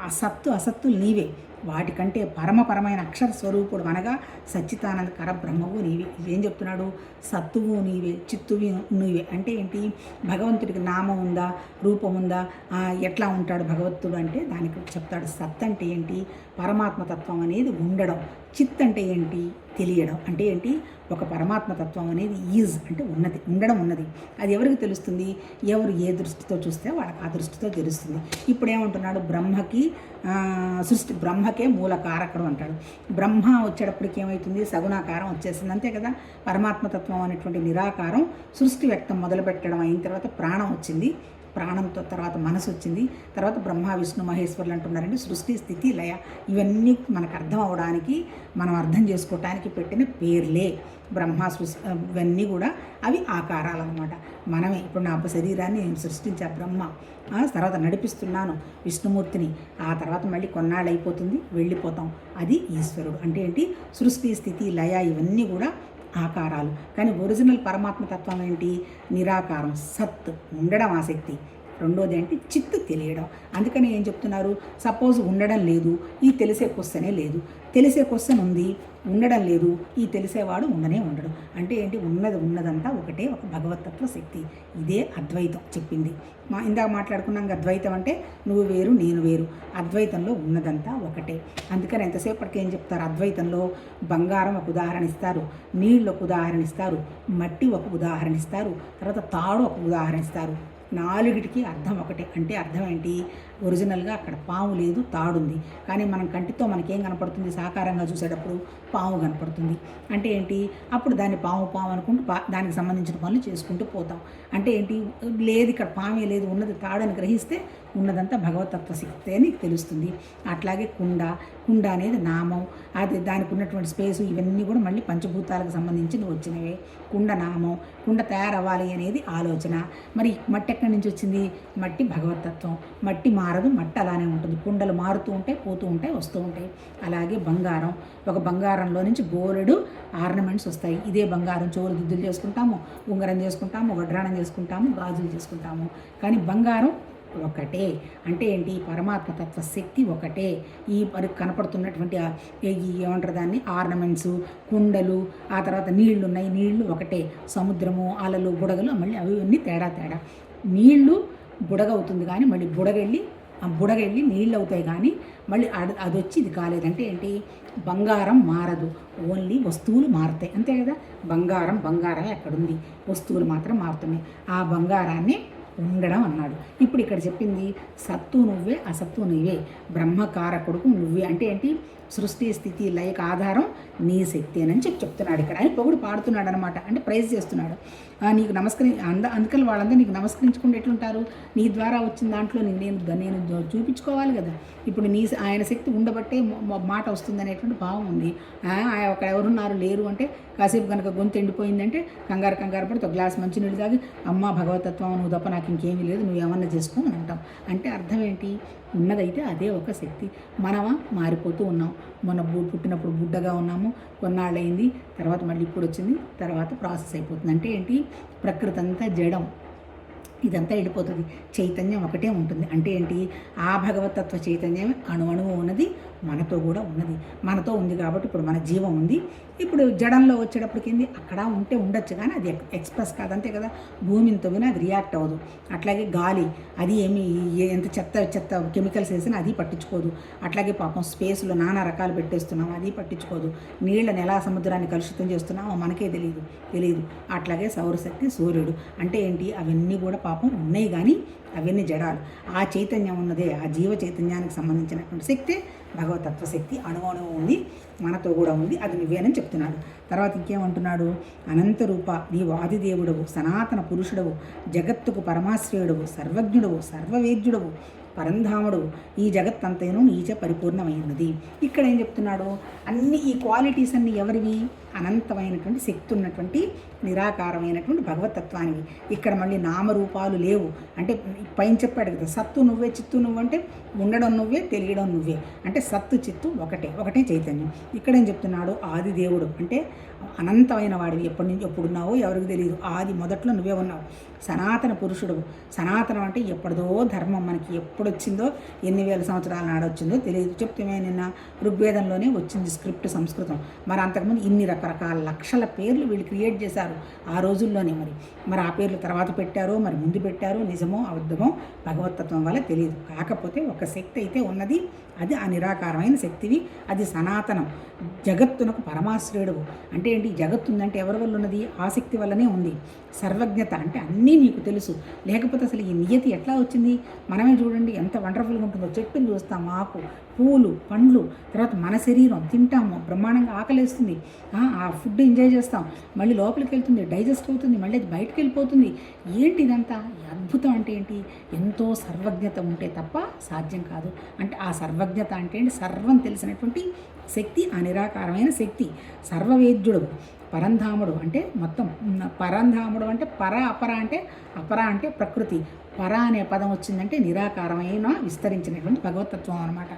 అసత్తులు నీవే, వాటికంటే పరమైన అక్షర స్వరూపుడు అనగా సచ్చితానంద బ్రహ్మవు నీవే. ఏం చెప్తున్నాడు, సత్తువు నీవే, చిత్తువు నీవే అంటే ఏంటి, భగవంతుడికి నామం ఉందా, రూపం ఉందా, ఎట్లా ఉంటాడు భగవంతుడు అంటే దానికి చెప్తాడు. సత్ అంటే ఏంటి, పరమాత్మతత్వం అనేది ఉండడం. చిత్ అంటే ఏంటి, తెలియడం. అంటే ఏంటి, ఒక పరమాత్మతత్వం అనేది ఈజ్ అంటే ఉండడం ఉన్నది. అది ఎవరికి తెలుస్తుంది, ఎవరు ఏ దృష్టితో చూస్తే వాళ్ళకి ఆ దృష్టితో తెలుస్తుంది. ఇప్పుడు ఏమంటున్నాడు, బ్రహ్మకే మూల కారకుడు అంటాడు. బ్రహ్మ వచ్చేటప్పటికి ఏమవుతుంది, సగుణాకారం వచ్చేసింది, అంతే కదా. పరమాత్మతత్వం అనేటువంటి నిరాకారం సృష్టి వ్యక్తం మొదలుపెట్టడం అయిన తర్వాత ప్రాణం వచ్చింది. ప్రాణంతో తర్వాత మనసు వచ్చింది, తర్వాత బ్రహ్మ విష్ణు మహేశ్వరులు అంటున్నారండి. సృష్టి స్థితి లయ ఇవన్నీ మనకు అర్థం అవడానికి, మనం అర్థం చేసుకోవటానికి పెట్టిన పేర్లే. బ్రహ్మ ఇవన్నీ కూడా అవి ఆకారాలు అనమాట. మనమే ఇప్పుడు నా శరీరాన్ని నేను సృష్టించా బ్రహ్మ, తర్వాత నడిపిస్తున్నాను విష్ణుమూర్తిని, ఆ తర్వాత మళ్ళీ కొన్నాళ్ళు అయిపోతుంది వెళ్ళిపోతాం, అది ఈశ్వరుడు. అంటే ఏంటి, సృష్టి స్థితి లయ ఇవన్నీ కూడా ఆకారాలు. కానీ ఒరిజినల్ పరమాత్మ తత్వం ఏంటి, నిరాకారం, సత్, ఉండడం ఆసక్తి. రెండోది ఏంటి, చిత్తు తెలియడం. అందుకని ఏం చెప్తున్నారు, సపోజ్ ఉండడం లేదు, ఈ తెలిసే క్వశ్చనే లేదు, తెలిసే క్వశ్చన్ ఉంది, ఉండడం లేదు, ఈ తెలిసేవాడు ఉండనే ఉండడు. అంటే ఏంటి, ఉన్నదంతా ఒకటే, ఒక భగవతత్వ శక్తి. ఇదే అద్వైతం చెప్పింది. ఇందాక మాట్లాడుకున్నాం, అద్వైతం అంటే నువ్వు వేరు నేను వేరు, అద్వైతంలో ఉన్నదంతా ఒకటే. అందుకని ఎంతసేపటికి ఏం చెప్తారు, అద్వైతంలో బంగారం ఒక ఉదాహరణ ఇస్తారు, నీళ్ళు ఒక ఉదాహరణ ఇస్తారు, మట్టి ఒక ఉదాహరణ ఇస్తారు, తర్వాత తాడు ఒక ఉదాహరణ ఇస్తారు. నాలుగిటికి అర్థం ఒకటే. అంటే అర్థం ఏంటి, ఒరిజినల్గా అక్కడ పాము లేదు, తాడుంది. కానీ మనం కంటితో మనకేం కనపడుతుంది, సాకారంగా చూసేటప్పుడు పాము కనపడుతుంది. అంటే ఏంటి, అప్పుడు దాన్ని పాము అనుకుంటూ దానికి సంబంధించిన పనులు చేసుకుంటూ పోతాం. అంటే ఏంటి, లేదు ఇక్కడ పామే లేదు, ఉన్నది తాడని గ్రహిస్తే ఉన్నదంతా భగవతత్వ శక్తి అని తెలుస్తుంది. అట్లాగే కుండ అనేది నామం, అది దానికి ఉన్నటువంటి స్పేసు, ఇవన్నీ కూడా మళ్ళీ పంచభూతాలకు సంబంధించి వచ్చినవే. కుండ నామం, కుండ తయారవ్వాలి అనేది ఆలోచన. మరి మట్టి ఎక్కడి నుంచి వచ్చింది, మట్టి భగవతత్వం. మట్టి మారదు, మట్టి అలానే ఉంటుంది. కుండలు మారుతూ ఉంటాయి, పోతూ ఉంటాయి, వస్తూ ఉంటాయి. అలాగే బంగారం, ఒక బంగారంలో నుంచి బోలెడు ఆర్నమెంట్స్ వస్తాయి. ఇదే బంగారం చెవులు దిద్దులు చేసుకుంటాము, ఉంగరం చేసుకుంటాము, వడ్రాణం చేసుకుంటాము, గాజులు చేసుకుంటాము. కానీ బంగారం ఒకటే. అంటే ఏంటి, పరమాత్మ తత్వ శక్తి ఒకటే. ఈ కనపడుతున్నటువంటి ఏమంటారు దాన్ని, ఆర్నమెంట్స్, కుండలు, ఆ తర్వాత నీళ్లు ఉన్నాయి, నీళ్లు ఒకటే. సముద్రము, అలలు, బుడగలు, మళ్ళీ అవి అన్నీ తేడా. నీళ్లు బుడగ అవుతుంది, కానీ మళ్ళీ బుడగెళ్ళి నీళ్ళు అవుతాయి, కానీ మళ్ళీ అది వచ్చి ఇది కాలేదంటే ఏంటి, బంగారం మారదు, ఓన్లీ వస్తువులు మారుతాయి, అంతే కదా. బంగారమే ఎక్కడుంది, వస్తువులు మాత్రం మారుతున్నాయి. ఆ బంగారాన్ని ఉండడం అన్నాడు. ఇప్పుడు ఇక్కడ చెప్పింది సత్తు నువ్వే, అసత్తు నువ్వే, బ్రహ్మకారకుడుకు నువ్వే. అంటే ఏంటి, సృష్టి స్థితి లయకు ఆధారం నీ శక్తి అని చెప్తున్నాడు ఇక్కడ. ఆయన పొగుడు పాడుతున్నాడు అనమాట, అంటే ప్రైజ్ చేస్తున్నాడు. నీకు అందుకని వాళ్ళందరూ నీకు నమస్కరించుకుంటే ఎట్లుంటారు, నీ ద్వారా వచ్చిన దాంట్లో నేను చూపించుకోవాలి కదా. ఇప్పుడు ఆయన శక్తి ఉండబట్టే మాట వస్తుంది అనేటువంటి భావం ఉంది. ఒక ఎవరున్నారు లేరు అంటే, కాసేపు కనుక గొంతు ఎండిపోయిందంటే కంగారు పడితే ఒక గ్లాస్ మంచినీళ్ళు తాగి, అమ్మ భగవతత్వం నువ్వు తప్ప నాకు ఇంకేమీ లేదు, నువ్వు ఏమన్నా చేసుకో అని అంటాం. అంటే అర్థం ఏంటి, ఉన్నదైతే అదే ఒక శక్తి. మనమా మారిపోతూ ఉన్నాం. మొన్న పుట్టినప్పుడు బుడ్డగా ఉన్నాము, కొన్నాళ్ళు అయింది, తర్వాత మళ్ళీ ఇప్పుడు వచ్చింది, తర్వాత ప్రాసెస్ అయిపోతుంది. అంటే ఏంటి, ప్రకృతి అంతా జడం, ఇదంతా వెళ్ళిపోతుంది, చైతన్యం ఒకటే ఉంటుంది. అంటే ఏంటి, ఆ భగవతత్వ చైతన్యం అణువణువు ఉన్నది, మనతో కూడా ఉన్నది. మనతో ఉంది కాబట్టి ఇప్పుడు మన జీవం ఉంది. ఇప్పుడు జడంలో వచ్చేటప్పటికి ఏంది, అక్కడ ఉంటే ఉండొచ్చు, కానీ అది ఎక్స్ప్రెస్ కాదు, అంతే కదా. భూమిని తవ్వినా అది రియాక్ట్ అవ్వదు. అట్లాగే గాలి, అది ఎంత చెత్త కెమికల్స్ వేసినా అది పట్టించుకోదు. అట్లాగే పాపం స్పేస్లో నానా రకాలు పెట్టేస్తున్నాం, అది పట్టించుకోదు. నీళ్ళని ఎలా సముద్రాన్ని కలుషితం చేస్తున్నామో మనకే తెలియదు. అట్లాగే సౌరశక్తి, సూర్యుడు, అంటే ఏంటి, అవన్నీ కూడా పాపం ఉన్నాయి, కానీ అవన్నీ జడాలు. ఆ చైతన్యం ఉన్నదే, ఆ జీవ చైతన్యానికి సంబంధించినటువంటి శక్తి భగవతత్వ శక్తి అణువణువు ఉంది, మనతో కూడా ఉంది, అది నువ్వేనని చెప్తున్నాడు. తర్వాత ఇంకేమంటున్నాడు, అనంతరూప, నీవు ఆదిదేవుడవు, సనాతన పురుషుడవు, జగత్తుకు పరమాశ్రయుడవు, సర్వజ్ఞుడవు, సర్వవేద్యుడవు, పరంధాముడు, ఈ జగత్తంతేను నీచ పరిపూర్ణమైనది. ఇక్కడ ఏం చెప్తున్నాడు, అన్ని ఈ క్వాలిటీస్ అన్నీ ఎవరివి, అనంతమైనటువంటి శక్తి ఉన్నటువంటి నిరాకారమైనటువంటి భగవతత్వానివి. ఇక్కడ మళ్ళీ నామరూపాలు లేవు. అంటే పైన చెప్పాడు కదా, సత్తు నువ్వే, చిత్తు నువ్వు, అంటే ఉండడం నువ్వే, తెలియడం నువ్వే. అంటే సత్తు చిత్తు ఒకటే చైతన్యం. ఇక్కడ ఏం చెప్తున్నాడు, ఆదిదేవుడు అంటే అనంతమైన వాడివి, ఎప్పటి నుంచి ఎప్పుడున్నావో ఎవరికి తెలియదు, ఆది మొదట్లో నువ్వే ఉన్నావు. సనాతన పురుషుడు, సనాతనం అంటే ఎప్పటిదో ధర్మం, మనకి ఎప్పుడొచ్చిందో, ఎన్ని వేల సంవత్సరాల నాడు వచ్చిందో తెలియదు. చెప్తే నిన్న ఋగ్వేదంలోనే వచ్చింది స్క్రిప్ట్ సంస్కృతం. మరి అంతకుముందు ఇన్ని రకరకాల లక్షల పేర్లు వీళ్ళు క్రియేట్ చేశారు ఆ రోజుల్లోనే. మరి ఆ పేర్లు తర్వాత పెట్టారో, మరి ముందు పెట్టారో, నిజమో అబద్ధమో భగవతత్వం వల్ల తెలియదు. కాకపోతే ఒక శక్తి అయితే ఉన్నది, అది ఆ నిరాకారమైన శక్తివి, అది సనాతనం, జగత్తునకు పరమాశ్రయుడు. అంటే ఏంటి, జగత్తు ఉందంటే ఎవరి వల్ల ఉన్నది, ఆ శక్తి వల్లనే ఉంది. సర్వజ్ఞత అంటే అన్నీ నీకు తెలుసు, లేకపోతే అసలు ఈ నియతి ఎట్లా వచ్చింది. మనమే చూడండి ఎంత వండర్ఫుల్గా ఉంటుందో, చెట్టుని చూస్తాం, ఆకు పూలు, పండ్లు, తర్వాత మన శరీరం తింటాము, బ్రహ్మాండంగా ఆకలేస్తుంది, ఆ ఫుడ్ ఎంజాయ్ చేస్తాం, మళ్ళీ లోపలికి వెళ్తుంది, డైజెస్ట్ అవుతుంది, మళ్ళీ అది బయటకు వెళ్ళిపోతుంది. ఏంటి ఇదంతా? ఈ అద్భుతం అంటే ఏంటి? ఎంతో సర్వజ్ఞత ఉంటే తప్ప సాధ్యం కాదు. అంటే ఆ సర్వజ్ఞత అంటే ఏంటి? సర్వం తెలిసినటువంటి శక్తి, ఆ నిరాకారమైన శక్తి, సర్వవేద్యుడు, పరంధాముడు అంటే మొత్తం, పరంధాముడు అంటే పర, అపర అంటే, అపర అంటే ప్రకృతి, పర అనే పదం వచ్చిందంటే నిరాకారమైన విస్తరించినటువంటి భగవతత్వం అనమాట.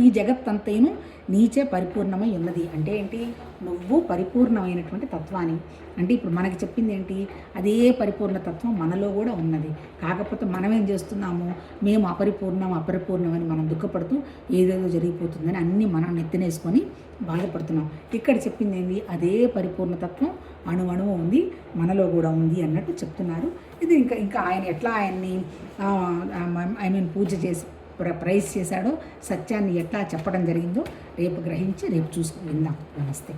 ఈ జగత్తంతైను నీచే పరిపూర్ణమై ఉన్నది అంటే ఏంటి? నువ్వు పరిపూర్ణమైనటువంటి తత్వాన్ని, అంటే ఇప్పుడు మనకి చెప్పింది ఏంటి? అదే పరిపూర్ణ తత్వం మనలో కూడా ఉన్నది. కాకపోతే మనం ఏం చేస్తున్నాము? మేము అపరిపూర్ణం అని మనం దుఃఖపడుతూ ఏదేదో జరిగిపోతుందని అన్నీ మనం నెత్తినేసుకొని బాధపడుతున్నాం. ఇక్కడ చెప్పింది ఏంటి? అదే పరిపూర్ణతత్వం అణువణువు ఉంది, మనలో కూడా ఉంది అన్నట్టు చెప్తున్నారు. ఇది ఇంకా ఆయన ఎట్లా ఆయన్ని పూజ చేసి ప్రైజ్ చేశాడో, సత్యాన్ని ఎట్లా చెప్పడం జరిగిందో రేపు గ్రహించి రేపు విందాం. నమస్తే.